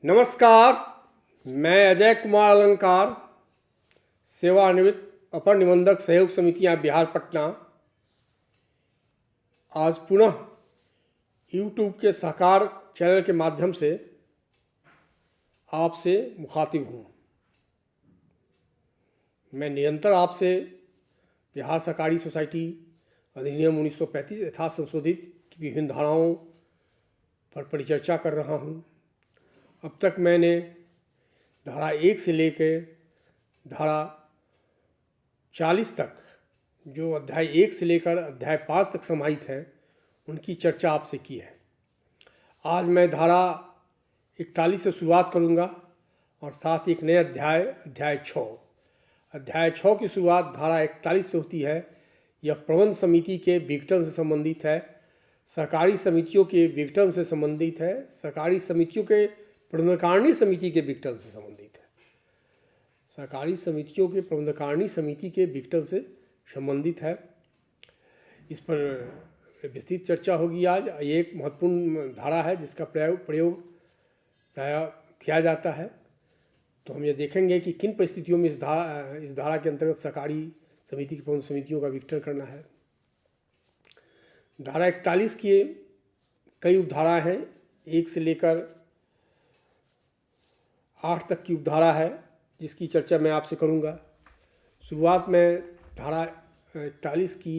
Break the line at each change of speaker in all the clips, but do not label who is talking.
नमस्कार। मैं अजय कुमार अलंकार, सेवानिवृत्त अपर निबंधक सहयोग समितियां बिहार पटना, आज पुनः यूट्यूब के सहकार चैनल के माध्यम से आपसे मुखातिब हूँ। मैं निरंतर आपसे बिहार सहकारी सोसाइटी अधिनियम 1935 यथा संशोधित की विभिन्न धाराओं पर परिचर्चा कर रहा हूँ। अब तक मैंने धारा 1 से लेकर धारा 40 तक, जो अध्याय 1 से लेकर अध्याय 5 तक समाहित है, उनकी चर्चा आपसे की है। आज मैं धारा 41 से शुरुआत करूंगा और साथ ही एक नए अध्याय 6। अध्याय 6 की शुरुआत धारा 41 से होती है। यह प्रबंध समिति के विघटन से संबंधित है, सहकारी समितियों के विघटन से संबंधित है, सहकारी समितियों के प्रबंधकारिणी समिति के विघटन से संबंधित है। सहकारी समितियों के प्रबंधकारिणी समिति के विघटन से संबंधित है। इस पर विस्तृत चर्चा होगी आज। एक महत्वपूर्ण धारा है जिसका प्रयोग प्राय किया जाता है। तो हम ये देखेंगे कि किन परिस्थितियों में इस धारा के अंतर्गत सहकारी समिति की प्रबंध समितियों का विघटन करना है। धारा 41 की कई उपधाराएं हैं, 1 से लेकर 8 तक की उपधारा है जिसकी चर्चा मैं आपसे करूंगा। शुरुआत में धारा 41 की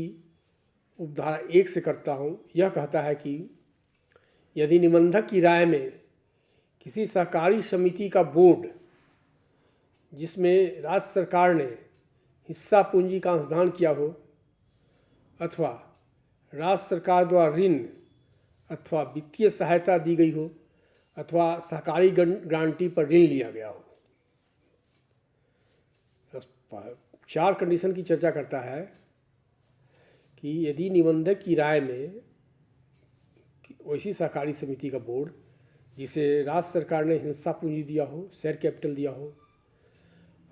उपधारा 1 से करता हूं। यह कहता है कि यदि निबंधक की राय में किसी सहकारी समिति का बोर्ड, जिसमें राज्य सरकार ने हिस्सा पूंजी का अंशदान किया हो, अथवा राज्य सरकार द्वारा ऋण अथवा वित्तीय सहायता दी गई हो, अथवा सहकारी गारंटी पर ऋण लिया गया हो, 4 कंडीशन की चर्चा करता है कि यदि निबंधक की राय में वैसी सहकारी समिति का बोर्ड जिसे राज्य सरकार ने हिस्सा पूंजी दिया हो, शेयर कैपिटल दिया हो,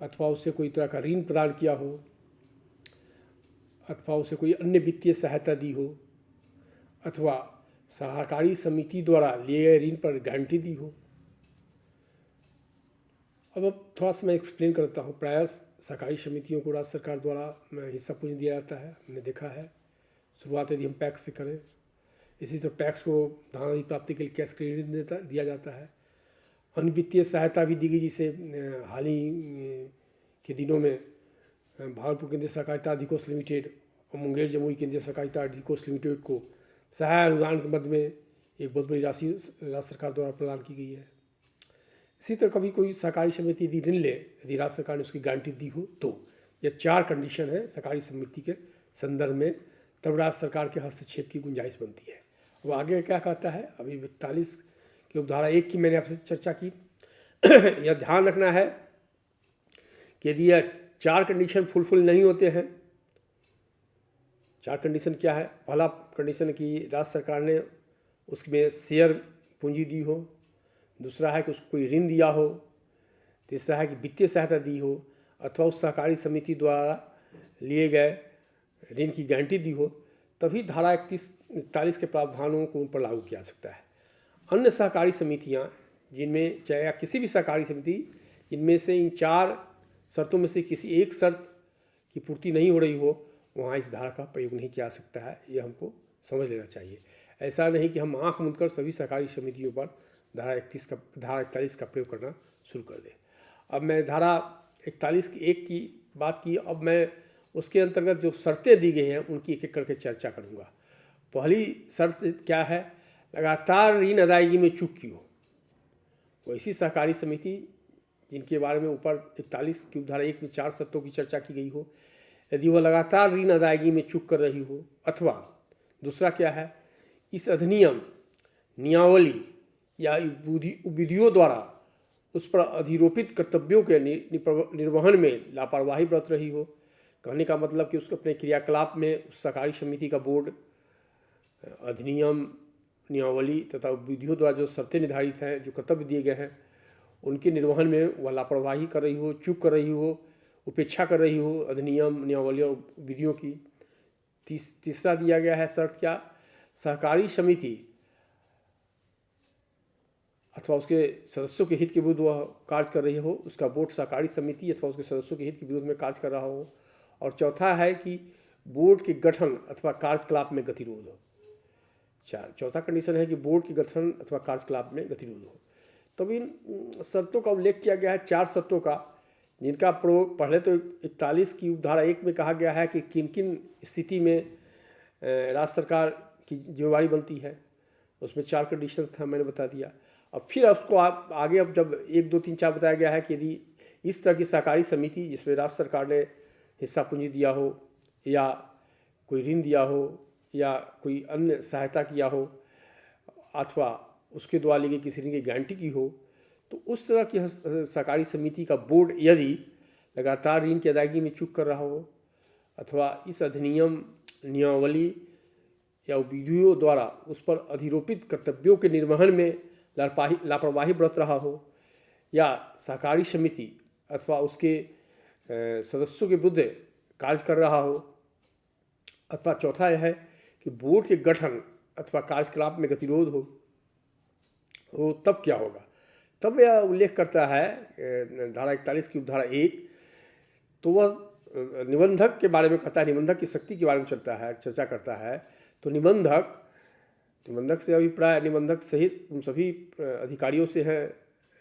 अथवा उसे कोई तरह का ऋण प्रदान किया हो, अथवा उसे कोई अन्य वित्तीय सहायता दी हो, अथवा सहकारी समिति द्वारा लिए गए ऋण पर गारंटी दी हो। अब थोड़ा सा मैं एक्सप्लेन करता हूँ। प्रायः सहकारी समितियों को राज्य सरकार द्वारा हिस्सा पूंजी दिया जाता है, हमने देखा है। शुरुआत यदि हम पैक्स से करें, इसी तरह पैक्स को धनाधि प्राप्ति के लिए कैश क्रेडिट दिया जाता है। अन्य वित्तीय सहायता भी दी गई, जिसे हाल ही के दिनों में भागलपुर केंद्रीय सहकारिता अधिकोष लिमिटेड और मुंगेर जमुई केंद्रीय सहकारिता अधिकोष लिमिटेड को सहायता अनुदान के मद में एक बहुत बड़ी राशि राज्य सरकार द्वारा प्रदान की गई है। इसी तरह कभी कोई सहकारी समिति यदि ऋण ले, यदि राज्य सरकार ने उसकी गारंटी दी हो, तो यह 4 कंडीशन है सहकारी समिति के संदर्भ में, तब राज्य सरकार के हस्तक्षेप की गुंजाइश बनती है। अब आगे क्या कहता है, अभी 41 की उपधारा 1 की मैंने आपसे चर्चा की। यह ध्यान रखना है कि यदि यह 4 कंडीशन फुलफिल नहीं होते हैं। 4 कंडीशन क्या है? पहला कंडीशन कि राज्य सरकार ने उसमें शेयर पूंजी दी हो, दूसरा है कि उसको कोई ऋण दिया हो, तीसरा है कि वित्तीय सहायता दी हो, अथवा उस सहकारी समिति द्वारा लिए गए ऋण की गारंटी दी हो, तभी धारा 41 के प्रावधानों को उन पर लागू किया जा सकता है। अन्य सहकारी समितियां जिनमें, चाहे किसी भी सहकारी समिति जिनमें से इन 4 शर्तों में से किसी एक शर्त की पूर्ति नहीं हो रही हो, वहाँ इस धारा का प्रयोग नहीं किया जा सकता है। ये हमको समझ लेना चाहिए। ऐसा नहीं कि हम आंख मूंद कर सभी सहकारी समितियों पर धारा 41 का प्रयोग करना शुरू कर दें। अब मैं धारा 41 की 1 की बात की, अब मैं उसके अंतर्गत जो शर्तें दी गई हैं उनकी एक एक करके चर्चा करूँगा। पहली शर्त क्या है? लगातार ऋण अदायगी में चूक की हो। वैसी सहकारी समिति जिनके बारे में ऊपर 41 की उपधारा 1 में 4 शर्तों की चर्चा की गई हो, यदि वह लगातार ऋण अदायगी में चूक कर रही हो, अथवा दूसरा क्या है, इस अधिनियम, नियमावली या विधियों द्वारा उस पर अधिरोपित कर्तव्यों के निर्वहन में लापरवाही बरत रही हो। कहने का मतलब कि उसके अपने क्रियाकलाप में उस सहकारी समिति का बोर्ड अधिनियम, नियमावली तथा विधियों द्वारा जो शर्तें निर्धारित हैं, जो कर्तव्य दिए गए हैं, उनके निर्वहन में वह लापरवाही कर रही हो, चूक कर रही हो, उपेक्षा कर रही हो अधिनियम, नियमावली और विधियों की। तीसरा दिया गया है शर्त क्या? सहकारी समिति अथवा उसके सदस्यों के हित के विरुद्ध वह कार्य कर रही हो, उसका बोर्ड सहकारी समिति अथवा उसके सदस्यों के हित के विरुद्ध में कार्य कर रहा हो। और चौथा है कि बोर्ड के गठन अथवा कार्यकलाप में गतिरोध हो। चौथा कंडीशन है कि बोर्ड के गठन अथवा कार्यकलाप में गतिरोध हो। तो इन शर्तों का उल्लेख किया गया है, 4 शर्तों का, जिनका प्रयोग पहले तो 41 की उपधारा 1 में कहा गया है कि किन किन स्थिति में राज्य सरकार की जिम्मेवारी बनती है। उसमें 4 कंडीशन था, मैंने बता दिया। अब फिर उसको आगे अब जब 1, 2, 3, 4 बताया गया है कि यदि इस तरह की सहकारी समिति जिसमें राज्य सरकार ने हिस्सा पूंजी दिया हो या कोई ऋण दिया हो या कोई अन्य सहायता किया हो अथवा उसके द्वारा ली गई किसी ऋण की गारंटी की हो, तो उस तरह की सहकारी समिति का बोर्ड यदि लगातार ऋण की अदायगी में चूक कर रहा हो अथवा इस अधिनियम, नियमावली या विधियों द्वारा उस पर अधिरोपित कर्तव्यों के निर्वहन में लापरवाही बरत रहा हो, या सहकारी समिति अथवा उसके सदस्यों के विरुद्ध कार्य कर रहा हो, अथवा चौथा यह है कि बोर्ड के गठन अथवा कार्यकलाप में गतिरोध हो, तब क्या होगा। तब यह उल्लेख करता है धारा 41 की उपधारा 1, तो वह निबंधक के बारे में कहता है, निबंधक की शक्ति के बारे में चर्चा करता है। तो निबंधक से अभिप्राय निबंधक सहित उन सभी अधिकारियों से है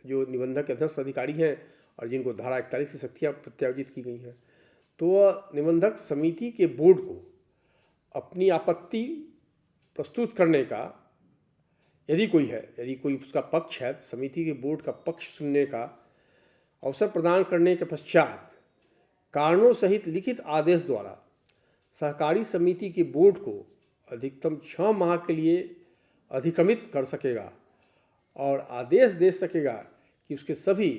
जो निबंधक के अधीनस्थ अधिकारी हैं और जिनको धारा 41 की शक्तियाँ प्रत्यायोजित की गई हैं। तो वह निबंधक समिति के बोर्ड को अपनी आपत्ति प्रस्तुत करने का, यदि कोई उसका पक्ष है, तो समिति के बोर्ड का पक्ष सुनने का अवसर प्रदान करने के पश्चात कारणों सहित लिखित आदेश द्वारा सहकारी समिति के बोर्ड को अधिकतम 6 माह के लिए अधिक्रमित कर सकेगा और आदेश दे सकेगा कि उसके सभी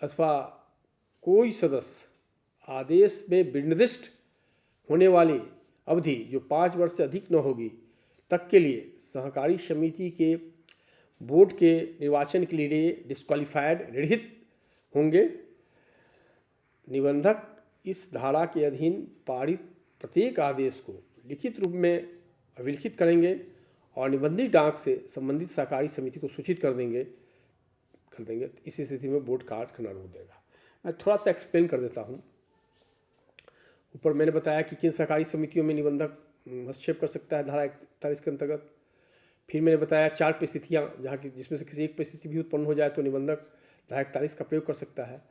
अथवा कोई सदस्य आदेश में विनिर्दिष्ट होने वाली अवधि जो 5 वर्ष से अधिक न होगी तक के लिए सहकारी समिति के बोर्ड के निर्वाचन के लिए डिस्क्वालिफाइड रहित होंगे। निबंधक इस धारा के अधीन पारित प्रत्येक आदेश को लिखित रूप में अभिलिखित करेंगे और निबंधित डाक से संबंधित सहकारी समिति को सूचित कर देंगे। इस स्थिति में बोर्ड कार्य करना रोक देगा। मैं थोड़ा सा एक्सप्लेन कर देता हूँ। ऊपर मैंने बताया कि किन सहकारी समितियों में निबंधक हस्तक्षेप कर सकता है धारा 41 के अंतर्गत। फिर मैंने बताया 4 परिस्थितियाँ जहाँ की जिसमें से किसी एक परिस्थिति भी उत्पन्न हो जाए तो निबंधक धारा 41 का प्रयोग कर सकता है।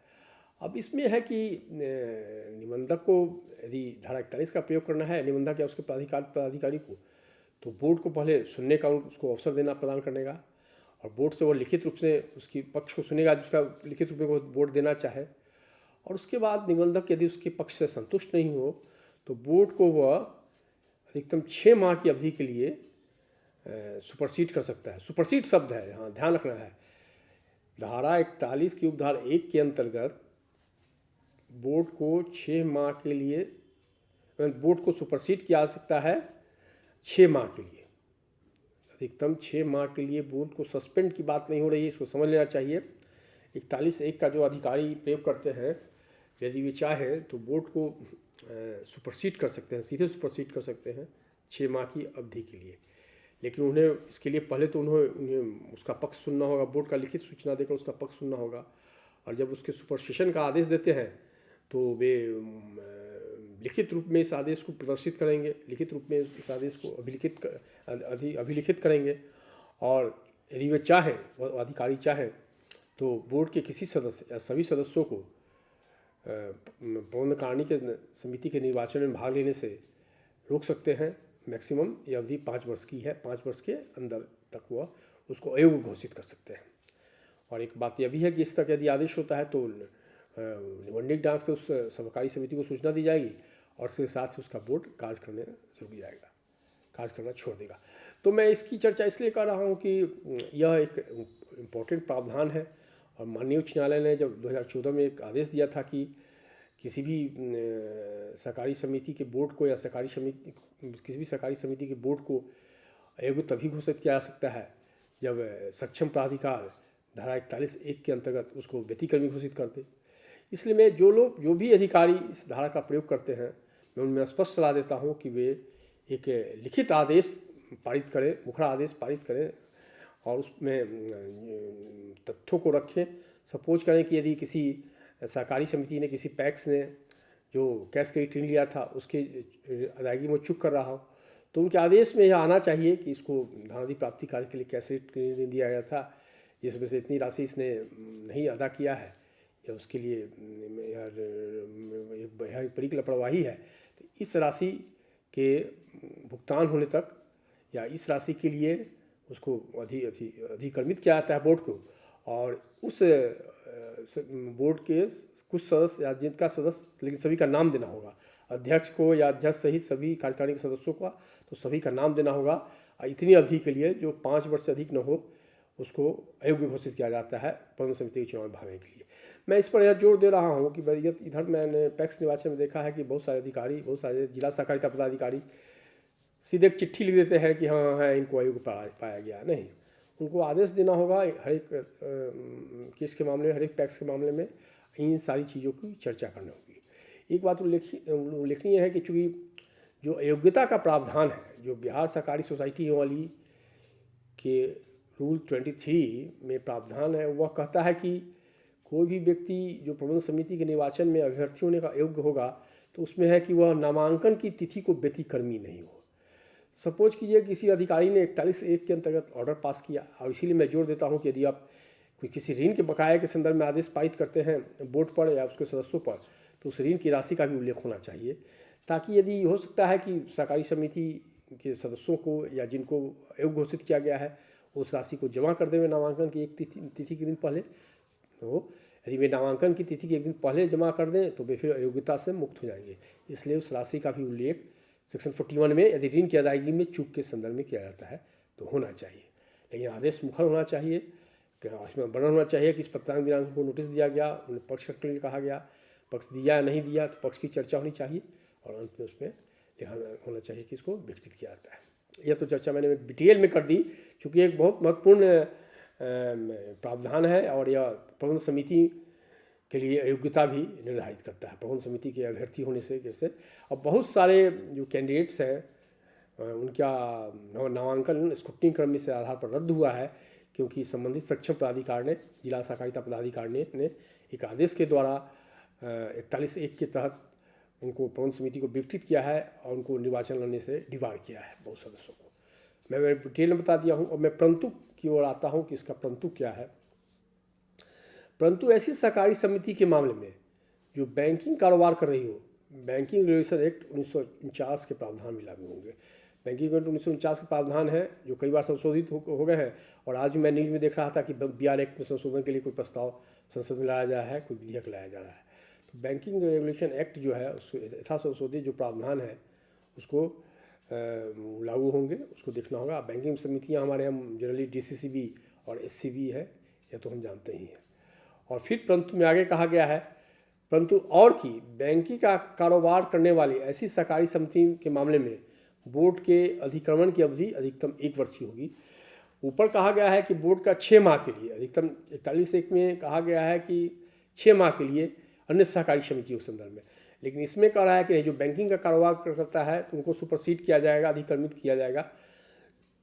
अब इसमें है कि निबंधक को यदि धारा 41 का प्रयोग करना है, निबंधक या उसके पदाधिकारी को, तो बोर्ड को पहले सुनने का उसको अवसर देना प्रदान करने का, और बोर्ड से वो लिखित रूप से उसकी पक्ष को सुनेगा जिसका लिखित रूप में वो बोर्ड देना चाहे। और उसके बाद निबंधक यदि उसके पक्ष से संतुष्ट नहीं हो तो बोर्ड को वह अधिकतम 6 माह की अवधि के लिए सुपरसीड कर सकता है। सुपरसीड शब्द है, यहाँ ध्यान रखना है। धारा 41 की उपधारा 1 के अंतर्गत बोर्ड को 6 माह के लिए, बोर्ड को सुपरसीड किया जा सकता है 6 माह के लिए, अधिकतम 6 माह के लिए। बोर्ड को सस्पेंड की बात नहीं हो रही है, इसको समझ लेना चाहिए। 41(1) का जो अधिकारी प्रयोग करते हैं, यदि वे चाहें तो बोर्ड को सुपरसीड कर सकते हैं, सीधे सुपरसीड कर सकते हैं 6 माह की अवधि के लिए। लेकिन उन्हें इसके लिए पहले तो उन्हें उसका पक्ष सुनना होगा, बोर्ड का लिखित सूचना देकर उसका पक्ष सुनना होगा। और जब उसके सुपरसेशन का आदेश देते हैं तो वे लिखित रूप में इस आदेश को प्रदर्शित करेंगे, लिखित रूप में इस आदेश को अभिलिखित करेंगे। और यदि वे चाहें, वह अधिकारी चाहें, तो बोर्ड के किसी सदस्य या सभी सदस्यों को प्रबंधकारिणी के समिति के निर्वाचन में भाग लेने से रोक सकते हैं। मैक्सिमम ये अवधि 5 वर्ष की है, 5 वर्ष के अंदर तक वह उसको अयोग्य घोषित कर सकते हैं। और एक बात यह भी है कि इस तरह यदि आदेश होता है तो निबंधित डाक से उस सहकारी समिति को सूचना दी जाएगी और उसके साथ ही उसका बोर्ड कार्य करने से रुक जाएगा, कार्य करना छोड़ देगा। तो मैं इसकी चर्चा इसलिए कर रहा हूँ कि यह एक इम्पोर्टेंट प्रावधान है। और माननीय उच्च न्यायालय ने जब 2014 में एक आदेश दिया था कि किसी भी सहकारी समिति के बोर्ड को या किसी भी सहकारी समिति के बोर्ड को अयोग्य तभी घोषित किया जा सकता है जब सक्षम प्राधिकार धारा 41(1) के अंतर्गत उसको व्यतिक्रमी घोषित कर दे। इसलिए मैं जो भी अधिकारी इस धारा का प्रयोग करते हैं, मैं उनमें स्पष्ट सलाह देता हूँ कि वे एक लिखित आदेश पारित करें, मुखरा आदेश पारित करें और उसमें तथ्यों को रखें। सपोज करें कि यदि किसी सहकारी समिति ने, किसी पैक्स ने जो कैश क्रेडिट ऋण लिया था उसके अदायगी में चूक कर रहा हो, तो उनके आदेश में यह आना चाहिए कि इसको धनाधि प्राप्ति कार्य के लिए कैश क्रेडिट ऋण दिया गया था, जिसमें से इतनी राशि इसने नहीं अदा किया है, या उसके लिए यह बड़ी लापरवाही है, तो इस राशि के भुगतान होने तक या इस राशि के लिए उसको अधिक्रमित किया जाता है बोर्ड को, और उस बोर्ड के कुछ सदस्य या जिनका सदस्य, लेकिन सभी का नाम देना होगा, अध्यक्ष को या अध्यक्ष सहित सभी कार्यकारिणी के सदस्यों का, तो सभी का नाम देना होगा। इतनी अवधि के लिए जो 5 वर्ष से अधिक न हो उसको अयोग्य घोषित किया जाता है प्रबंधन समिति के चुनाव में भागने के लिए। मैं इस पर यह जोर दे रहा हूँ कि इधर मैंने पैक्स निर्वाचन में देखा है कि बहुत सारे अधिकारी, बहुत सारे जिला सहकारिता पदाधिकारी सीधे एक चिट्ठी लिख देते हैं कि हाँ है इनको अयोग्य पाया गया। नहीं, उनको आदेश देना होगा हर एक केस के मामले में, हर एक पैक्स के मामले में इन सारी चीज़ों की चर्चा करनी होगी। एक बात उल्लेखनीय है कि चूँकि जो अयोग्यता का प्रावधान है, जो बिहार सहकारी सोसाइटी वाली के रूल 23 में प्रावधान है, वह कहता है कि कोई भी व्यक्ति जो प्रबंधन समिति के निर्वाचन में अभ्यर्थी होने का योग्य होगा, तो उसमें है कि वह नामांकन की तिथि को व्यतिक्रमी नहीं हो। सपोज कीजिए किसी अधिकारी ने 41(1) के अंतर्गत ऑर्डर पास किया, और इसीलिए मैं जोर देता हूं कि यदि आप कोई किसी ऋण के बकाया के संदर्भ में आदेश पारित करते हैं बोर्ड पर या उसके सदस्यों पर, तो उस ऋण की राशि का भी उल्लेख होना चाहिए, ताकि यदि हो सकता है कि सहकारी समिति के सदस्यों को या जिनको अयोग्य घोषित किया गया है उस राशि को जमा कर दें नामांकन की एक तिथि के दिन पहले, तो यदि वे नामांकन की तिथि के एक दिन पहले जमा कर दें तो वे फिर अयोग्यता से मुक्त हो जाएंगे। इसलिए उस राशि का भी उल्लेख सेक्शन 41 में यदि ऋण की अदायगी में चूक के संदर्भ में किया जाता है तो होना चाहिए। लेकिन आदेश मुखर होना चाहिए, इसमें वर्णन होना चाहिए कि इस प्रत्यांग दिनांक को नोटिस दिया गया, उन्हें पक्ष रखने के लिए कहा गया, पक्ष दिया या नहीं दिया तो पक्ष की चर्चा होनी चाहिए, और अंत में उसमें लिखा होना चाहिए कि इसको विकसित किया जाता है। यह तो चर्चा मैंने डिटेल में कर दी, चूँकि एक बहुत महत्वपूर्ण प्रावधान है, और यह प्रबंधन समिति के लिए अयोग्यता भी निर्धारित करता है, प्रबंधन समिति के अभ्यर्थी होने से कैसे। और बहुत सारे जो कैंडिडेट्स हैं उनका नामांकन स्क्रूटनी क्रम से आधार पर रद्द हुआ है, क्योंकि संबंधित सक्षम प्राधिकार ने, जिला सहकारिता पदाधिकारी ने एक आदेश के द्वारा 41(1) के तहत उनको प्रबंधन समिति को विघटित किया है और उनको निर्वाचन लड़ने से डिबार किया है बहुत सदस्यों को। मैं डिटेल में बता दिया हूँ, और मैं परंतु की ओर आता हूँ कि इसका परंतु क्या है। परंतु ऐसी सहकारी समिति के मामले में जो बैंकिंग कारोबार कर रही हो, बैंकिंग रेगुलेशन एक्ट 1949 के प्रावधान भी लागू होंगे। बैंकिंग एक्ट 1949 के प्रावधान है जो कई बार संशोधित हो गए हैं, और आज मैं न्यूज़ में देख रहा था कि BR एक्ट में संशोधन के लिए कोई प्रस्ताव संसद में लाया जा रहा है, कोई विधेयक लाया जा रहा है। तो बैंकिंग रेगुलेशन एक्ट जो है उसको यथा संशोधित जो प्रावधान है उसको लागू होंगे, उसको देखना होगा। बैंकिंग समितियाँ हमारे यहाँ जनरली DCCB और SCB है, यह तो हम जानते ही हैं। और फिर परंतु में आगे कहा गया है, परंतु और की बैंकिंग का कारोबार करने वाली ऐसी सहकारी समिति के मामले में बोर्ड के अधिक्रमण की अवधि अधिकतम 1 वर्ष की होगी। ऊपर कहा गया है कि बोर्ड का 6 माह के लिए, अधिकतम 41(1) में कहा गया है कि 6 माह के लिए अन्य सहकारी समितियों के संदर्भ में, लेकिन इसमें कह रहा है कि जो बैंकिंग का कारोबार करता है तो उनको सुपरसीड किया जाएगा, अधिक्रमित किया जाएगा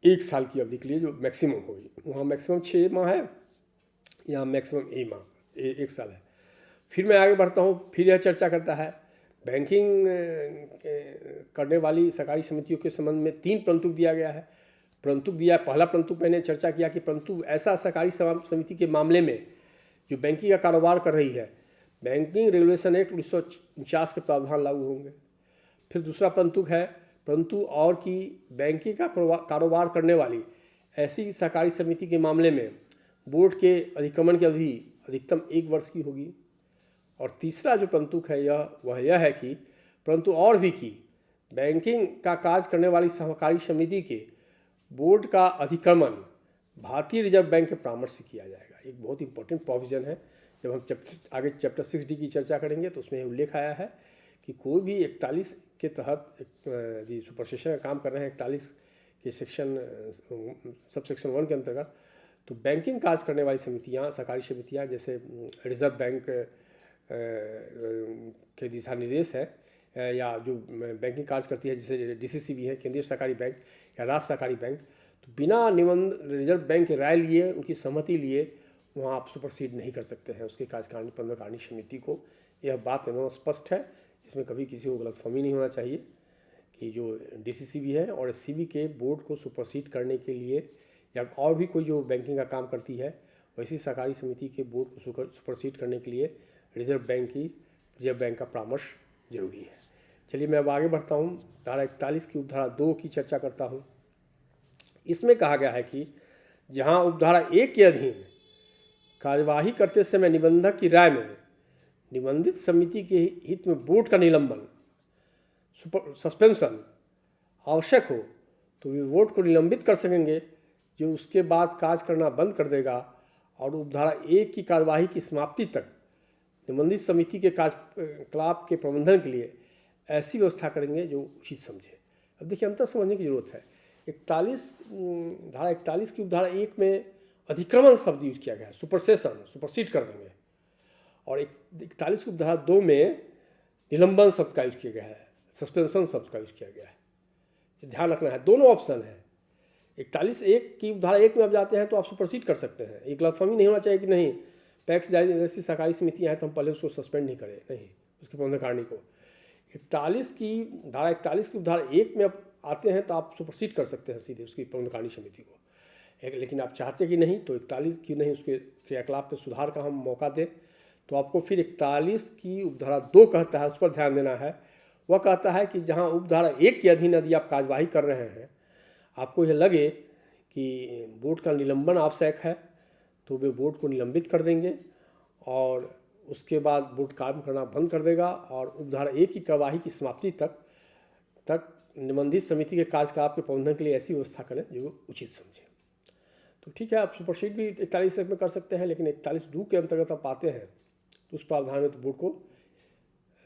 1 साल की अवधि के लिए, जो मैक्सिमम होगी। वहाँ मैक्सिमम 6 माह है, यहाँ मैक्सिमम 1 साल है। फिर मैं आगे बढ़ता हूँ, फिर यह चर्चा करता है बैंकिंग करने वाली सहकारी समितियों के संबंध में 3 परंतु दिया गया है। परंतु दिया, पहला परंतु मैंने चर्चा किया कि परंतु ऐसा सहकारी समिति के मामले में जो बैंकिंग का कारोबार कर रही है, बैंकिंग रेगुलेशन एक्ट 1949 के प्रावधान लागू होंगे। फिर दूसरा परंतु है, परंतु और की बैंकिंग का कारोबार करने वाली ऐसी सहकारी समिति के मामले में बोर्ड के अधिक्रमण की अवधि अधिकतम 1 वर्ष की होगी। और तीसरा जो परंतु है यह है कि परंतु और भी की बैंकिंग का कार्य करने वाली सहकारी समिति के बोर्ड का अधिक्रमण भारतीय रिजर्व बैंक के परामर्श से किया जाएगा। एक बहुत इंपॉर्टेंट प्रोविजन है। जब हम आगे चैप्टर 6D की चर्चा करेंगे तो उसमें उल्लेख आया है कि कोई भी 41 के तहत यदि सुपरसेशन का काम कर रहे हैं 41 के सेक्शन सब सेक्शन 1 के अंतर्गत, तो बैंकिंग कार्य करने वाली समितियाँ, सहकारी समितियाँ जैसे रिजर्व बैंक के दिशा निर्देश है, या जो बैंकिंग कार्य करती है जैसे DCCB है, केंद्रीय सहकारी बैंक या राज्य सहकारी बैंक, तो बिना रिजर्व बैंक की राय लिए, उनकी सहमति लिए वहाँ आप सुपरसीड नहीं कर सकते हैं उसके कार्यकारिणी पंद्रह समिति को। यह बात एकदम स्पष्ट है, इसमें कभी किसी को गलतफहमी नहीं होना चाहिए कि जो डीसीसीबी है और एससीबी के बोर्ड को सुपरसीड करने के लिए या और भी कोई जो बैंकिंग का काम करती है वैसी सहकारी समिति के बोर्ड को सुपरसीड करने के लिए रिजर्व बैंक का परामर्श जरूरी है। चलिए मैं अब आगे बढ़ता हूँ, धारा 41 की उपधारा 2 की चर्चा करता हूँ। इसमें कहा गया है कि जहाँ उपधारा 1 के अधीन कार्यवाही करते समय निबंधक की राय में निबंधित समिति के हित में बोर्ड का निलंबन सस्पेंशन आवश्यक हो तो वे बोर्ड को निलंबित कर सकेंगे, जो उसके बाद कार्य करना बंद कर देगा और उपधारा 1 की कार्यवाही की समाप्ति तक निबंधित समिति के कार्यकलाप के प्रबंधन के लिए ऐसी व्यवस्था करेंगे जो उचित समझे। अब देखिए अंतर समझने की जरूरत है। धारा 41 की उपधारा 1 में अधिक्रमण शब्द यूज किया गया है, सुपरसीड कर देंगे, और 41 की उपधारा 2 में निलंबन शब्द का यूज किया गया है, सस्पेंशन शब्द का यूज किया गया है। ध्यान रखना है, दोनों ऑप्शन है। 41(1) की उपधारा 1 में आप जाते हैं तो आप सुपरसीड कर सकते हैं। एक गलतफहमी नहीं होना चाहिए कि नहीं पैक्स जैसी सहकारी समितियाँ हैं तो हम पहले उसको सस्पेंड नहीं करें, नहीं, उसके प्रबंधकारिणी को। धारा 41 की उपधारा 1 में आप आते हैं तो आप सुपरसीड कर सकते हैं सीधे उसकी प्रबंधकारिणी समिति को। लेकिन आप चाहते कि नहीं तो 41 की नहीं, उसके क्रियाकलाप में सुधार का हम मौका दें, तो आपको फिर 41 की उपधारा 2 कहता है, उस पर ध्यान देना है। वह कहता है कि जहाँ उपधारा 1 के अधीन यदि आप कार्यवाही कर रहे हैं, आपको यह लगे कि बोर्ड का निलंबन आवश्यक है तो वे बोर्ड को निलंबित कर देंगे और उसके बाद बोर्ड काम करना बंद कर देगा और उपधारा 1 की कार्यवाही की समाप्ति तक निबंधित समिति के कार्यकलाप के प्रबंधन के लिए ऐसी व्यवस्था करें जो उचित समझे। तो ठीक है, आप सुपरसीड भी 41 में कर सकते हैं, लेकिन 41(2) के अंतर्गत आप आते हैं तो उस प्रावधान में तो बोर्ड को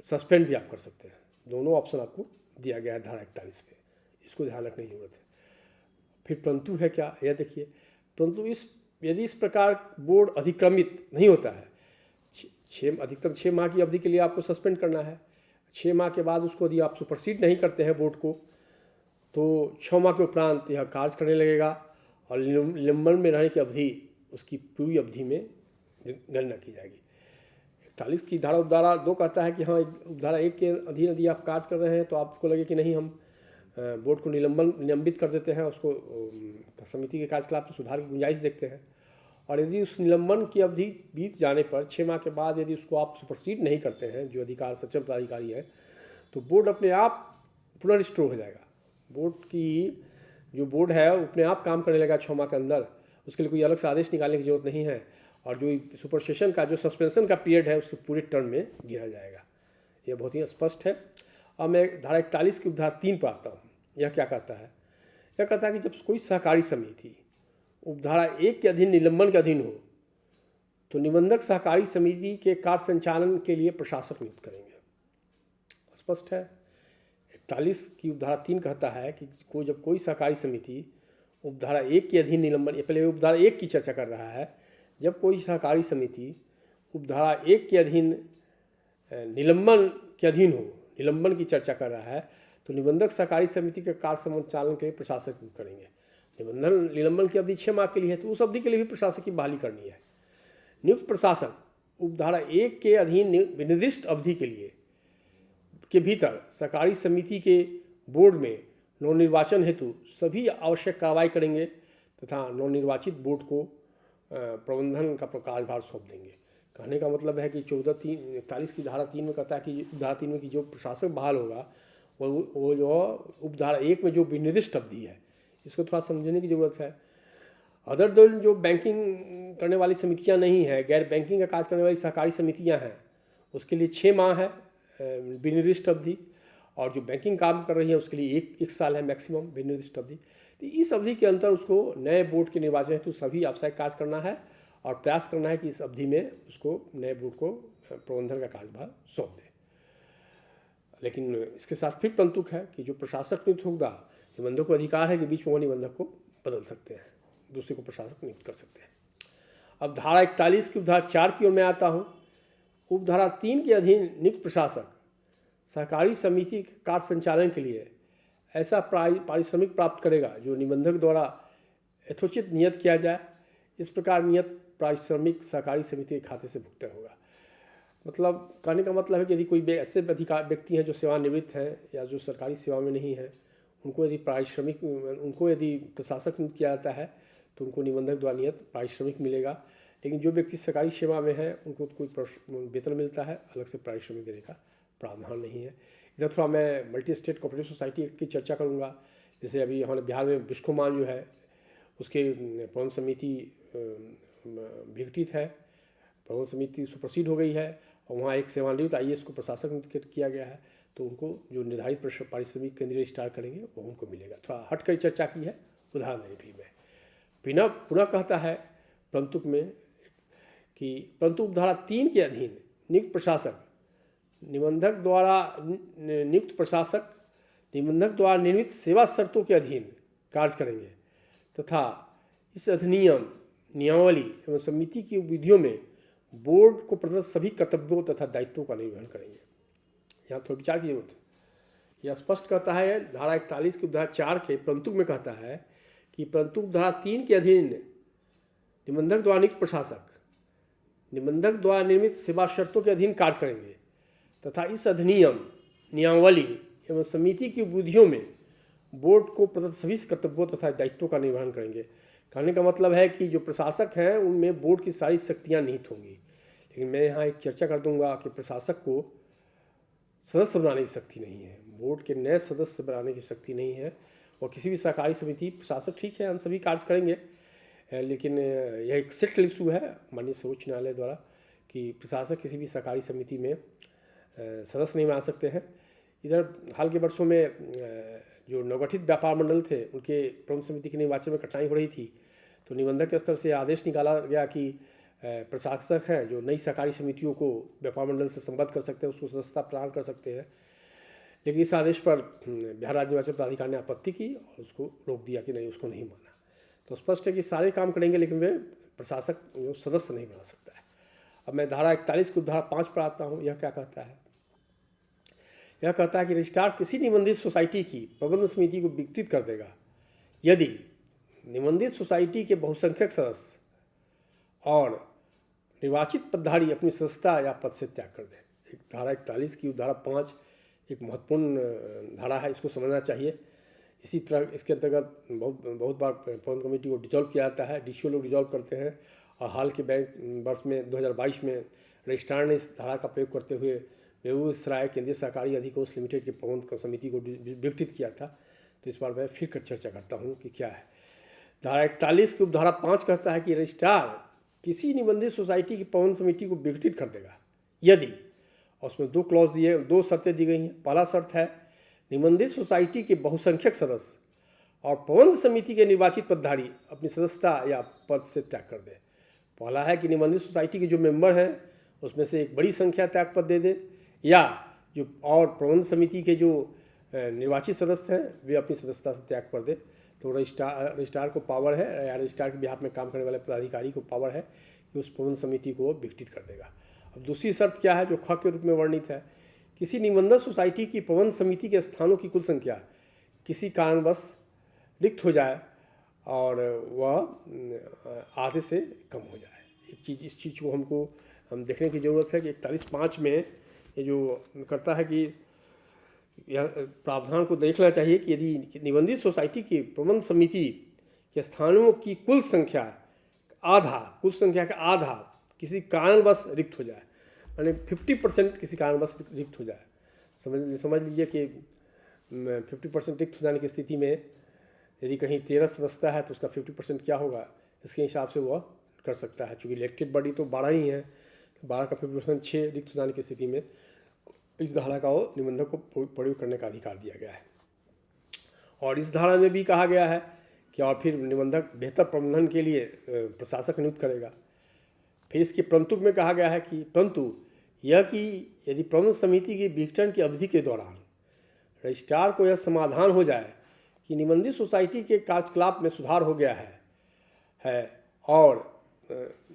सस्पेंड भी आप कर सकते हैं। दोनों ऑप्शन आपको दिया गया है धारा 41 में, इसको ध्यान रखने की जरूरत है। फिर परंतु है क्या, यह देखिए, परंतु यदि इस प्रकार बोर्ड अधिक्रमित नहीं होता है, अधिकतम 6 माह की अवधि के लिए आपको सस्पेंड करना है। 6 माह के बाद उसको यदि आप सुपरसीड नहीं करते हैं बोर्ड को, तो 6 माह के उपरांत यह कार्य करने लगेगा और निलंबन में रहने की अवधि उसकी पूरी अवधि में गणना की जाएगी। 41 की उपधारा 2 कहता है कि हाँ, उपधारा 1 के अधीन यदि आप कार्य कर रहे हैं तो आपको लगे कि नहीं, हम बोर्ड को निलंबित कर देते हैं, उसको समिति के कार्यकलाप में सुधार की गुंजाइश देखते हैं, और यदि उस निलंबन की अवधि बीत जाने पर 6 माह के बाद यदि उसको आप सुपरसीड नहीं करते हैं, जो अधिकार सक्षम पदाधिकारी है, तो बोर्ड अपने आप पुनः रिस्टोर हो जाएगा। बोर्ड है अपने आप काम करने लगा 6 माह के अंदर, उसके लिए कोई अलग से आदेश निकालने की जरूरत नहीं है, और जो सुपरसेशन का जो सस्पेंशन का पीरियड है उसके पूरे टर्म में गिना जाएगा। यह बहुत ही स्पष्ट है। अब मैं धारा 41 की उपधारा 3 पर आता हूँ। यह क्या कहता है? यह कहता है कि जब कोई सहकारी समिति उपधारा 1 के अधीन निलंबन के अधीन हो तो निबंधक सहकारी समिति के कार्य संचालन के लिए प्रशासक नियुक्त करेंगे। स्पष्ट है। 41 की उपधारा 3 कहता है कि जब कोई सहकारी समिति उपधारा 1 के अधीन निलंबन, पहले उपधारा 1 की चर्चा कर रहा है, जब कोई सहकारी समिति उपधारा 1 के अधीन निलंबन के अधीन हो, निलंबन की चर्चा कर रहा है, तो निबंधक सहकारी समिति के कार्य संचालन के लिए प्रशासक नियुक्त करेंगे। निलंबन की अवधि 6 माह के लिए है तो उस अवधि के लिए भी प्रशासक की बहाली करनी है। नियुक्त प्रशासक उपधारा 1 के अधीन निर्दिष्ट अवधि के भीतर सहकारी समिति के बोर्ड में नवनिर्वाचन हेतु सभी आवश्यक कार्रवाई करेंगे तथा नवनिर्वाचित बोर्ड को प्रबंधन का कार्यभार सौंप देंगे। कहने का मतलब है कि 41 की धारा 3 में कहता है कि धारा 3 में कि जो प्रशासक बहाल होगा वो जो उपधारा 1 में जो विनिर्दिष्ट अवधि है, इसको थोड़ा समझने की ज़रूरत है। अदर देन जो बैंकिंग करने वाली समितियां नहीं हैं, गैर बैंकिंग का कार्य करने वाली सहकारी समितियां हैं, उसके लिए 6 माह है विनिर्दिष्ट अवधि, और जो बैंकिंग काम कर रही है उसके लिए एक साल है मैक्सिमम विनिर्दिष्ट अवधि। तो इस अवधि के अंतर उसको नए बोर्ड के निर्वाचन हेतु सभी आवश्यक कार्य करना है और प्रयास करना है कि इस अवधि में उसको नए बोर्ड को प्रबंधन का कार्यभार सौंप दे। लेकिन इसके साथ फिर परंतु है कि जो प्रशासक नियुक्त होगा, निबंधक को अधिकार है कि बीच में वो निबंधक को बदल सकते हैं, दूसरे को प्रशासक नियुक्त कर सकते हैं। अब धारा 41 की उपधारा 4 की ओर मैं आता हूँ। उपधारा 3 के अधीन नियुक्त प्रशासक सहकारी समिति के कार्य संचालन के लिए ऐसा पारिश्रमिक प्राप्त करेगा जो निबंधक द्वारा यथोचित नियत किया जाए। इस प्रकार नियत पारिश्रमिक सहकारी समिति के खाते से भुगतान होगा। मतलब कहने का मतलब है कि यदि कोई ऐसे व्यक्ति हैं जो सेवानिवृत्त हैं या जो सरकारी सेवा में नहीं है, उनको यदि पारिश्रमिक, उनको यदि प्रशासक नियुक्त किया जाता है तो उनको निबंधक द्वारा नियत पारिश्रमिक मिलेगा। लेकिन जो व्यक्ति सरकारी सेवा में है उनको तो कोई वेतन मिलता है, अलग से पारिश्रमिक देने का प्रावधान नहीं है। इधर थोड़ा मैं मल्टी स्टेट कोऑपरेटिव सोसाइटी की चर्चा करूँगा। जैसे अभी हमारे बिहार में बिस्कोमान जो है उसके प्रबंध समिति विघटित है, प्रबंध समिति सुप्रसिद्ध हो गई है और वहाँ एक सेवानिवृत्त IAS को प्रशासक नियुक्त किया गया है, तो उनको जो निर्धारित पारिश्रमिक केंद्रीय रजिस्ट्रार करेंगे वो उनको मिलेगा। थोड़ा हट कर चर्चा की है, उदाहरण देने के लिए मैं पुनः कहता है परंतुक में कि परंतु धारा 3 के अधीन नियुक्त प्रशासक निबंधक द्वारा नियुक्त प्रशासक निबंधक द्वारा निर्मित सेवा शर्तों के अधीन कार्य करेंगे तथा इस अधिनियम, नियमावली एवं समिति की विधियों में बोर्ड को प्रदत्त सभी कर्तव्यों तथा दायित्वों का निर्वहन करेंगे। यहाँ थोड़ी विचार की जरूरत है। यह स्पष्ट कहता है धारा 41 की धारा 4 के परंतु में कहता है कि परंतु धारा 3 के अधीन निबंधक द्वारा नियुक्त प्रशासक निबंधक द्वारा निर्मित सेवा शर्तों के अधीन कार्य करेंगे तथा इस अधिनियम, नियमावली एवं समिति की विधियों में बोर्ड को प्रदत्त सभी कर्तव्यों तथा दायित्वों का निर्वहन करेंगे। कहने का मतलब है कि जो प्रशासक हैं उनमें बोर्ड की सारी शक्तियाँ निहित होंगी। लेकिन मैं यहाँ एक चर्चा कर दूंगा कि प्रशासक को सदस्य बनाने की शक्ति नहीं है, बोर्ड के नए सदस्य बनाने की शक्ति नहीं है। और किसी भी सहकारी समिति प्रशासक ठीक है, हम सभी कार्य करेंगे, लेकिन यह एक सेटल इशू है माननीय सर्वोच्च न्यायालय द्वारा कि प्रशासक किसी भी सहकारी समिति में सदस्य नहीं बना सकते हैं। इधर हाल के वर्षों में जो नवगठित व्यापार मंडल थे उनके प्रबंध समिति के निर्वाचन में कठिनाई हो रही थी, तो निबंधक के स्तर से आदेश निकाला गया कि प्रशासक हैं जो नई सहकारी समितियों को व्यापार मंडल से संबद्ध कर सकते हैं, उसको सदस्यता प्रदान कर सकते हैं। लेकिन इस आदेश पर बिहार राज्य निर्वाचन प्राधिकार ने आपत्ति की और उसको रोक दिया कि नहीं, उसको नहीं माना। तो स्पष्ट है कि सारे काम करेंगे लेकिन वे प्रशासक सदस्य नहीं बना सकता है। अब मैं धारा 41 को धारा 5 पर आता हूँ। यह क्या कहता है? यह कहता है कि रजिस्ट्रार किसी निबंधित सोसाइटी की प्रबंध समिति को विघटित कर देगा यदि निबंधित सोसाइटी के बहुसंख्यक सदस्य और निर्वाचित पदधारी अपनी सदस्यता या पद से त्याग कर दें। एक धारा 41 की धारा 5 एक महत्वपूर्ण धारा है, इसको समझना चाहिए। इसी तरह इसके अंतर्गत बहुत बार प्रबंध कमेटी को डिजॉल्व किया जाता है, DCO लोग डिजॉल्व करते हैं। और हाल के वर्ष में 2022 में रजिस्ट्रार ने इस धारा का प्रयोग करते हुए बेगूसराय केंद्रीय सहकारी अधिकोष लिमिटेड के प्रबंध समिति को विघटित किया था। तो इस बार मैं फिर कर चर्चा करता हूँ कि क्या है। धारा 41 की उपधारा 5 कहता है कि रजिस्ट्रार किसी निबंधित सोसाइटी की प्रबंध समिति को विघटित कर देगा यदि, और उसमें दो शर्तें दी गई हैं। पहला शर्त है निबंधित सोसाइटी के बहुसंख्यक सदस्य और प्रबंध समिति के निर्वाचित पदधारी अपनी सदस्यता या पद से त्याग कर दे। पहला है कि निबंधित सोसाइटी के जो मेंबर हैं उसमें से एक बड़ी संख्या त्याग पद दे दे, या जो और प्रबंध समिति के जो निर्वाचित सदस्य हैं वे अपनी सदस्यता से त्याग कर दे। तो रजिस्ट्रार को पावर है, या रजिस्ट्रार के बिहाफ में काम करने वाले पदाधिकारी को पावर है कि उस प्रबंध समिति को विघटित कर देगा। अब दूसरी शर्त क्या है जो ख के रूप में वर्णित है? किसी निबंधक सोसाइटी की प्रबंध समिति के स्थानों की कुल संख्या किसी कारणवश रिक्त हो जाए और वह आधे से कम हो जाए। इस चीज़ को हम देखने की ज़रूरत है कि 41(5) में ये जो करता है कि यह प्रावधान को देखना चाहिए कि यदि निबंधित सोसाइटी की प्रबंध समिति के स्थानों की कुल संख्या का आधा किसी कारणवश रिक्त हो जाए, यानी 50% किसी कारणवश रिक्त हो जाए। समझ लीजिए कि 50% रिक्त हो जाने की स्थिति में यदि कहीं 13 सदस्यता है तो उसका 50% क्या होगा, इसके हिसाब से वह कर सकता है। चूँकि इलेक्टेड बॉडी तो 12 ही है, 12 का 50% 6 रिक्त हो जाने की स्थिति में इस धारा का वो निबंधक को प्रयोग करने का अधिकार दिया गया है। और इस धारा में भी कहा गया है कि और फिर निबंधक बेहतर प्रबंधन के लिए प्रशासक नियुक्त करेगा। फिर इसके परंतु में कहा गया है कि परंतु यह कि यदि प्रबंध समिति की विघटन की अवधि के दौरान रजिस्ट्रार को यह समाधान हो जाए कि निबंधित सोसाइटी के कार्यकलाप में सुधार हो गया है और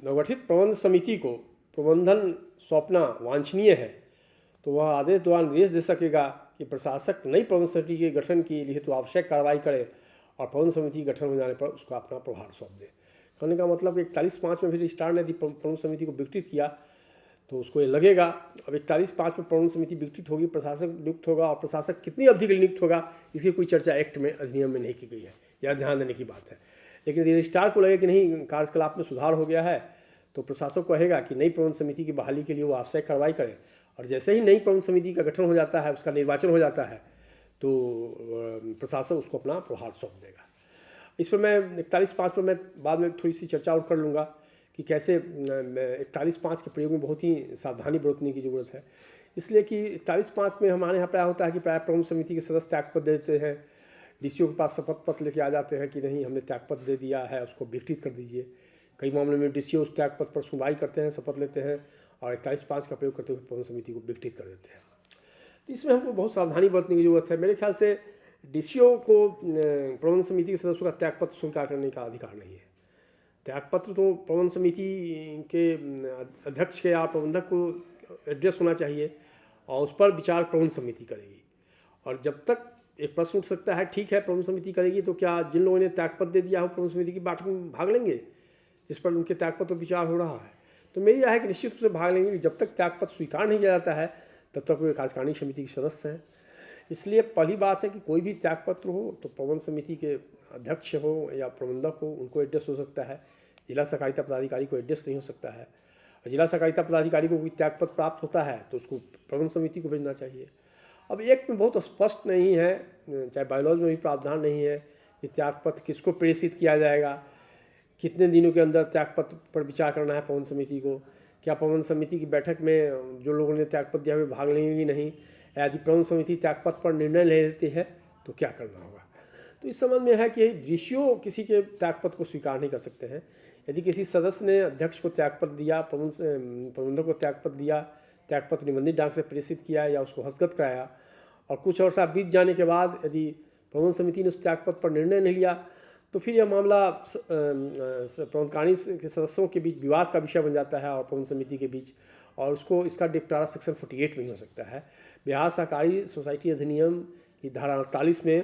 नवगठित प्रबंध समिति को प्रबंधन सौंपना वांछनीय है, तो वह आदेश द्वारा निर्देश दे सकेगा कि प्रशासक नई प्रबंध समिति के गठन के लिए तो आवश्यक कार्रवाई करे और प्रबंध समिति गठन हो जाने पर उसको अपना प्रभार सौंप दे। कहने का मतलब 41(5) में भी रजिस्ट्रार ने यदि प्रबंध समिति को विघटित किया तो उसको ये लगेगा अब 41(5) में प्रबंध समिति विघटित होगी, प्रशासक नियुक्त होगा, और प्रशासक कितनी अवधि के लिए नियुक्त होगा इसकी कोई चर्चा एक्ट में, अधिनियम में नहीं की गई है, यह ध्यान देने की बात है। लेकिन यदि रजिस्ट्रार को लगे कि नहीं कार्यकलाप में सुधार हो गया है तो प्रशासक कहेगा कि नई प्रबंध समिति की बहाली के लिए वो आवश्यक कार्रवाई करे, और जैसे ही नई प्रबंध समिति का गठन हो जाता है, उसका निर्वाचन हो जाता है, तो प्रशासक उसको अपना प्रभार सौंप देगा। इस पर मैं 41(5) पर मैं बाद में थोड़ी सी चर्चा और कर लूँगा कि कैसे 41(5) के प्रयोग में बहुत ही सावधानी बरतने की ज़रूरत है। इसलिए कि 41(5) में हमारे यहाँ प्राय होता है कि प्राय प्रबंध समिति के सदस्य त्यागपत्र दे देते हैं, डीसीओ के पास शपथ पत्र लेके आ जाते हैं कि नहीं हमने त्यागपत्र दे दिया है, उसको विघटित कर दीजिए। कई मामलों में डीसीओ उस त्यागपत्र पर सुनवाई करते हैं, शपथ लेते हैं और 41(5) का प्रयोग करते हुए प्रबंध समिति को विघटित कर देते हैं। तो इसमें हमको बहुत सावधानी बरतने की जरूरत है। मेरे ख्याल से डीसीओ को प्रबंध समिति के सदस्यों का त्यागपत्र स्वीकार करने का अधिकार नहीं है। त्यागपत्र तो प्रबंध समिति के अध्यक्ष के या प्रबंधक को एड्रेस होना चाहिए और उस पर विचार प्रबंध समिति करेगी। और जब तक एक प्रश्न उठ सकता है, ठीक है प्रबंध समिति करेगी तो क्या जिन लोगों ने त्यागपत्र दे दिया हो प्रबंध समिति की बैठक में भाग लेंगे जिस पर उनके त्यागपत्र पर विचार हो रहा है? तो मेरी यह है कि निश्चित रूप से भाग लेंगे। जब तक त्यागपत्र स्वीकार नहीं किया जाता है तब तक वे कार्यकारिणी समिति के सदस्य हैं। इसलिए पहली बात है कि कोई भी त्यागपत्र हो तो प्रबंध समिति के अध्यक्ष हो या प्रबंधक हो उनको एड्रेस हो सकता है, जिला सहकारिता पदाधिकारी को एड्रेस नहीं हो सकता है। और जिला सहकारिता पदाधिकारी को कोई त्यागपत्र प्राप्त होता है तो उसको प्रबंध समिति को भेजना चाहिए। अब एक में बहुत स्पष्ट नहीं है, चाहे बायोलॉज में भी प्रावधान नहीं है कि त्यागपत्र किसको प्रेषित किया जाएगा, कितने दिनों के अंदर त्यागपत्र पर विचार करना है प्रबंध समिति को, क्या प्रबंध समिति की बैठक में जो लोगों ने त्यागपत्र दिया वे भाग लेंगे कि नहीं, यदि प्रबंध समिति त्यागपत्र पर निर्णय ले लेती है तो क्या करना होगा। तो इस संबंध में है कि डीसीओ किसी के त्यागपत्र को स्वीकार नहीं कर सकते हैं। यदि किसी सदस्य ने अध्यक्ष को त्यागपत्र दिया, प्रबंधक को त्यागपत्र दिया, त्यागपत्र निबंधित डाक से प्रेषित किया या उसको हस्तगत कराया और कुछ अर्सा बीत जाने के बाद यदि प्रबंध समिति ने उस त्यागपत्र पर निर्णय नहीं लिया तो फिर यह मामला प्रबंधकारिणी के सदस्यों के बीच विवाद का विषय बन जाता है और प्रबंध समिति के बीच, और उसको इसका निपटारा सेक्शन 48 में ही हो सकता है। बिहार सहकारी सोसाइटी अधिनियम की धारा 48 में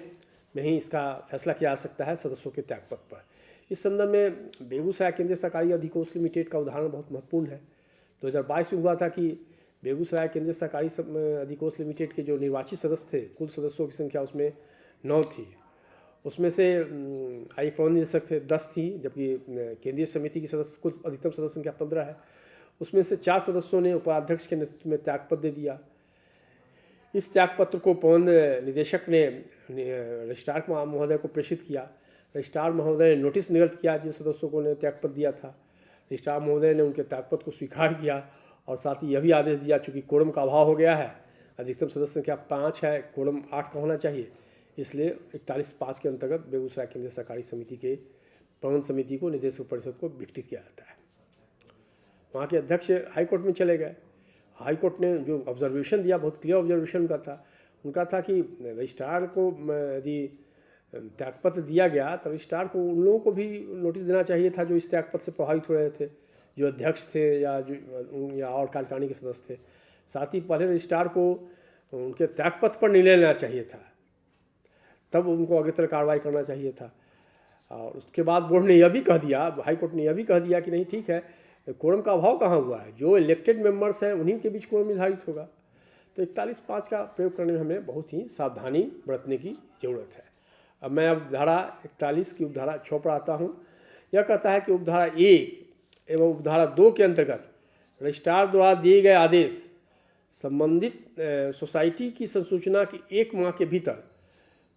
ही इसका फैसला किया जा सकता है सदस्यों के त्यागपत्र पर। इस संदर्भ में बेगूसराय केंद्रीय सहकारी अधिकोष लिमिटेड का उदाहरण बहुत महत्वपूर्ण है। 2022 में हुआ था कि बेगूसराय केंद्रीय सहकारी अधिकोष लिमिटेड के जो निर्वाचित सदस्य थे, कुल सदस्यों की संख्या उसमें 9 थी। उसमें से एक प्रबंध निदेशक थे 10 थी, जबकि केंद्रीय समिति की सदस्य कुल अधिकतम सदस्य संख्या 15 है। उसमें से 4 सदस्यों ने उपाध्यक्ष के नेतृत्व में त्यागपत्र दे दिया। इस त्यागपत्र को प्रबंध निदेशक ने रजिस्ट्रार महोदय को प्रेषित किया। रजिस्ट्रार महोदय ने नोटिस निर्गत किया जिन सदस्यों को ने त्यागपत्र दिया था। रजिस्ट्रार महोदय ने उनके त्यागपत्र को स्वीकार किया और साथ ही यह भी आदेश दिया, चूँकि कोरम का अभाव हो गया है, अधिकतम सदस्य संख्या 5 है, कोरम 8 का होना चाहिए, इसलिए 41(5) के अंतर्गत बेगूसराय केंद्रीय सहकारी समिति के प्रबंध समिति को निदेशक परिषद को विघटित किया जाता है। वहाँ के अध्यक्ष हाईकोर्ट में चले गए। हाईकोर्ट ने जो ऑब्जर्वेशन दिया बहुत क्लियर ऑब्जर्वेशन का था। उनका था कि रजिस्ट्रार को यदि त्यागपत्र दिया गया तो रजिस्ट्रार को उन लोगों को भी नोटिस देना चाहिए था जो इस त्यागपत्र से प्रभावित हो रहे थे, जो अध्यक्ष थे या और कार्यकारिणी के सदस्य थे। साथ ही पहले रजिस्ट्रार को उनके त्यागपत्र पर निर्णय लेना चाहिए था, तब उनको अग्रेतर कार्रवाई करना चाहिए था। और उसके बाद बोर्ड ने यह भी कह दिया, हाईकोर्ट ने यह भी कह दिया कि नहीं ठीक है, कोरम का अभाव कहाँ हुआ है, जो इलेक्टेड मेंबर्स हैं उन्हीं के बीच कोरम निर्धारित होगा। तो 41(5) का प्रयोग करने में हमें बहुत ही सावधानी बरतने की ज़रूरत है। अब मैं धारा 41 की उपधारा 6 पर आता हूँ। यह कहता है कि उपधारा 1 एवं उपधारा 2 के अंतर्गत रजिस्ट्रार द्वारा दिए गए आदेश संबंधित सोसाइटी की संसूचना के 1 माह के भीतर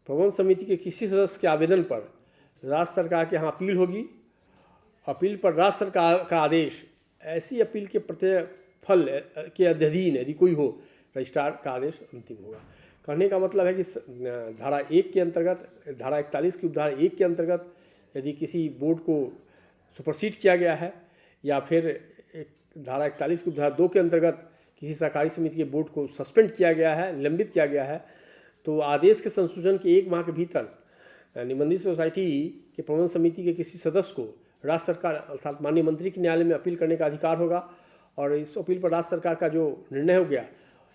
प्रबंध समिति के किसी सदस्य के आवेदन पर राज्य सरकार के यहाँ अपील होगी। अपील पर राज्य सरकार का आदेश, ऐसी अपील के प्रतिफल के अधीन यदि कोई हो, रजिस्ट्रार का आदेश अंतिम होगा। कहने का मतलब है कि धारा 1 के अंतर्गत, धारा 41 की उपधारा 1 के अंतर्गत यदि किसी बोर्ड को सुपरसीड किया गया है या फिर धारा 41 की उपधारा 2 के अंतर्गत किसी सहकारी समिति के बोर्ड को सस्पेंड किया गया है, निलंबित किया गया है, तो आदेश के संशोधन के 1 माह के भीतर निबंधित सोसाइटी के प्रबंध समिति के किसी सदस्य को राज्य सरकार अर्थात माननीय मंत्री के न्यायालय में अपील करने का अधिकार होगा। और इस अपील पर राज्य सरकार का जो निर्णय हो गया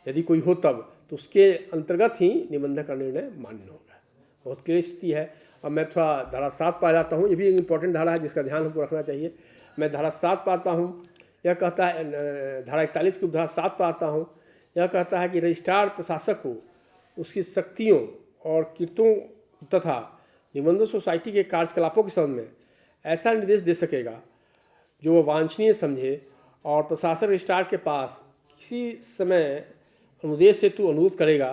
यदि कोई हो तब, तो उसके अंतर्गत ही निबंधन का निर्णय मान्य होगा। बहुत क्लियर स्थिति है। अब मैं थोड़ा धारा 7 पा जाता हूँ, ये भी एक इम्पॉर्टेंट धारा है जिसका ध्यान हमको रखना चाहिए। मैं धारा 7 पाता हूँ, यह कहता है, धारा 41 की उपधारा 7 पाता हूँ, यह कहता है कि रजिस्ट्रार प्रशासक को उसकी शक्तियों और कृत्यों तथा निबंधन सोसाइटी के कार्यकलापों के संबंध में ऐसा निर्देश दे सकेगा जो वह वांछनीय समझे, और प्रशासक रजिस्ट्रार के पास किसी समय अनुदेश हेतु अनुरोध करेगा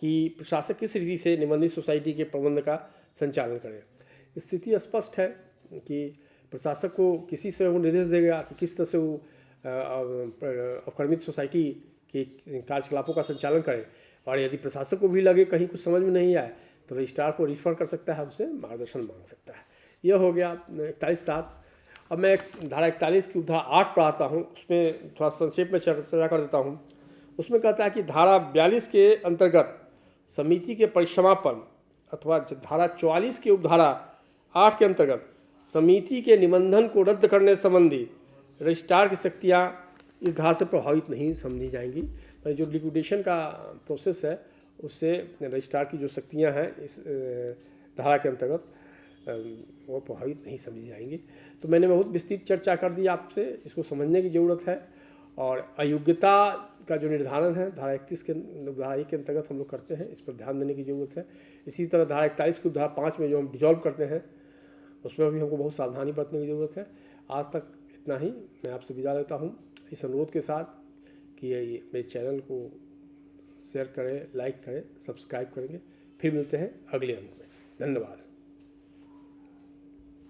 कि प्रशासक किस रीति से निबंधित सोसाइटी के प्रबंध का संचालन करे। स्थिति स्पष्ट है कि प्रशासक को किसी से वो निर्देश देगा कि किस तरह से वो अवक्रमित सोसाइटी के कार्यकलापों का संचालन करे, और यदि प्रशासक को भी लगे कहीं कुछ समझ में नहीं आए तो रजिस्ट्रार को रिफर कर सकता है, उससे मार्गदर्शन मांग सकता है। यह हो गया 41(7). अब मैं धारा 41 की उपधारा 8 पढ़ाता हूँ, उसमें थोड़ा संक्षेप में चर्चा कर देता हूँ। उसमें कहता है कि धारा 42 के अंतर्गत समिति के परिसमापन, अथवा धारा 44 की उपधारा 8 के अंतर्गत समिति के निबंधन को रद्द करने संबंधी रजिस्ट्रार की शक्तियाँ इस धारा से प्रभावित नहीं समझी जाएंगी। जो लिक्विडेशन का प्रोसेस है उससे रजिस्ट्रार की जो शक्तियाँ हैं इस धारा के अंतर्गत वो प्रभावित नहीं समझी जाएंगी। तो मैंने बहुत विस्तृत चर्चा कर दी आपसे, इसको समझने की ज़रूरत है। और अयोग्यता का जो निर्धारण है धारा 31 के धारा 1 के अंतर्गत हम लोग करते हैं, इस पर ध्यान देने की ज़रूरत है। इसी तरह धारा 41 की धारा 5 में जो हम डिजॉल्व करते हैं उसमें भी हमको बहुत सावधानी बरतने की ज़रूरत है। आज तक इतना ही, मैं आपसे विदा लेता हूँ इस अनुरोध के साथ कि ये मेरे चैनल को शेयर करें, लाइक करें, सब्सक्राइब करेंगे। फिर मिलते हैं अगले अंक में। धन्यवाद।